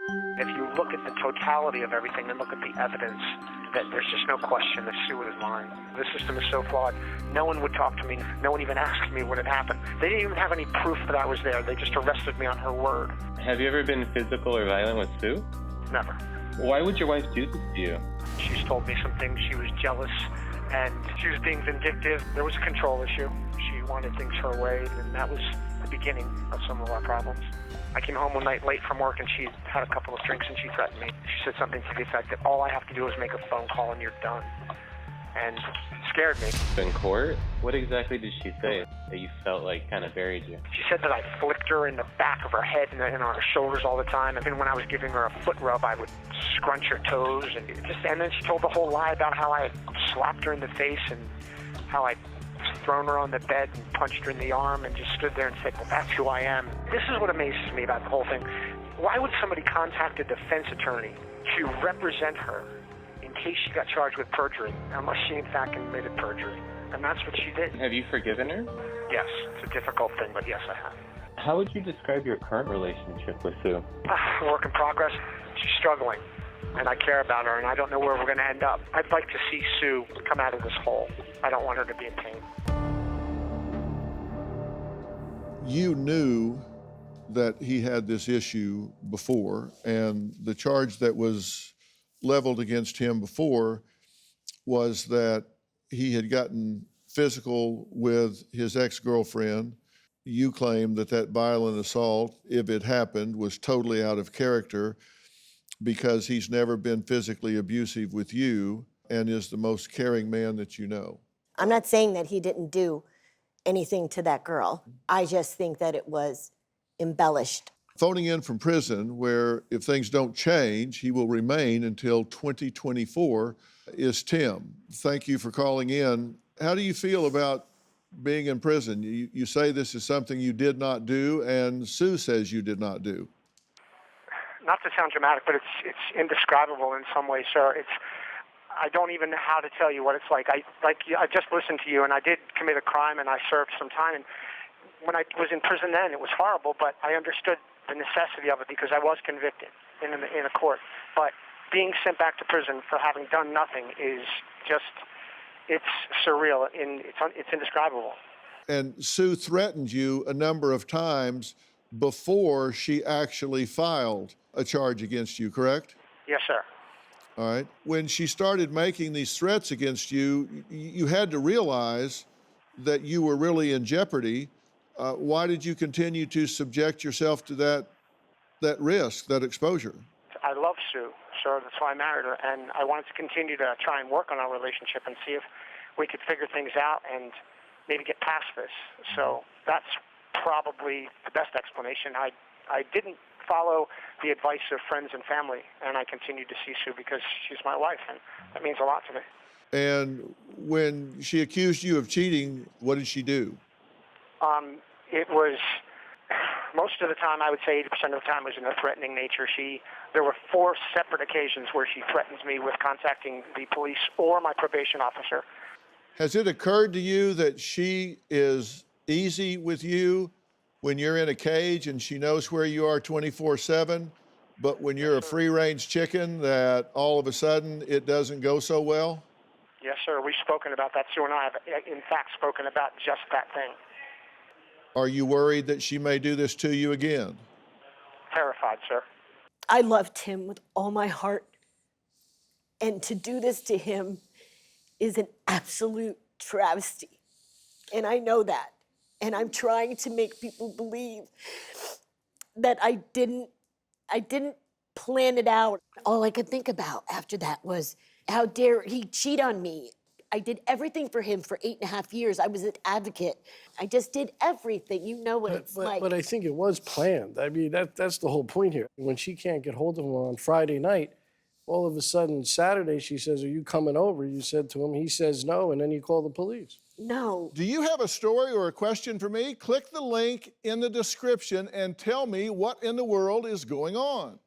If you look at the totality of everything and look at the evidence, that there's just no question that Sue is lying. The system is so flawed. No one would talk to me. No one even asked me what had happened. They didn't even have any proof that I was there. They just arrested me on her word. Have you ever been physical or violent with Sue? Never. Why would your wife do this to you? She's told me some things. She was jealous, and she was being vindictive. There was a control issue. She wanted things her way, and that was the beginning of some of our problems. I came home one night late from work, and she had a couple of drinks, and she threatened me. She said something to the effect that all I have to do is make a phone call and you're done. And it scared me. In court, what exactly did she say that you felt like kind of buried you? She said that I flicked her in the back of her head and on her shoulders all the time. And then when I was giving her a foot rub, I would scrunch her toes. And then she told the whole lie about how I slapped her in the face and how I thrown her on the bed and punched her in the arm and just stood there and said, well, that's who I am. This is what amazes me about the whole thing. Why would somebody contact a defense attorney to represent her in case she got charged with perjury, unless she in fact committed perjury? And that's what she did. Have you forgiven her? Yes, it's a difficult thing, but yes, I have. How would you describe your current relationship with Sue? Work in progress. She's struggling, and I care about her, and I don't know where we're going to end up. I'd like to see Sue come out of this hole. I don't want her to be in pain. You knew that he had this issue before, and the charge that was leveled against him before was that he had gotten physical with his ex-girlfriend. You claimed that that violent assault, if it happened, was totally out of character because he's never been physically abusive with you and is the most caring man that you know. I'm not saying that he didn't do anything to that girl. I just think that it was embellished. Phoning in from prison, where if things don't change, he will remain until 2024, is Tim. Thank you for calling in. How do you feel about being in prison? You say this is something you did not do, and Sue says you did not do. Not to sound dramatic, but it's indescribable in some ways, sir. I don't even know how to tell you what it's like. I just listened to you, and I did commit a crime, and I served some time. And when I was in prison then, it was horrible, but I understood the necessity of it because I was convicted in a court. But being sent back to prison for having done nothing is just, it's surreal, and it's indescribable. And Sue threatened you a number of times before she actually filed a charge against you, correct? Yes, sir. All right. When she started making these threats against you, you had to realize that you were really in jeopardy. Why did you continue to subject yourself to that risk, that exposure? I love Sue, sir. That's why I married her. And I wanted to continue to try and work on our relationship and see if we could figure things out and maybe get past this. So that's probably the best explanation. I didn't follow the advice of friends and family, and I continued to see Sue because she's my wife, and that means a lot to me. And when she accused you of cheating, what did she do? It was, most of the time, I would say 80% of the time, was in a threatening nature. There were 4 separate occasions where she threatened me with contacting the police or my probation officer. Has it occurred to you that she is easy with you when you're in a cage and she knows where you are 24/7, but when you're a free-range chicken, that all of a sudden it doesn't go so well? Yes, sir. We've spoken about that. Sue and I have, in fact, spoken about just that thing. Are you worried that she may do this to you again? Terrified, sir. I loved him with all my heart. And to do this to him is an absolute travesty. And I know that. And I'm trying to make people believe that I didn't plan it out. All I could think about after that was, how dare he cheat on me? I did everything for him for 8.5 years. I was an advocate. I just did everything. You know what it's like. But I think it was planned. I mean, that's the whole point here. When she can't get hold of him on Friday night, all of a sudden, Saturday, she says, are you coming over? You said to him, he says no, and then you call the police. No. Do you have a story or a question for me? Click the link in the description and tell me what in the world is going on.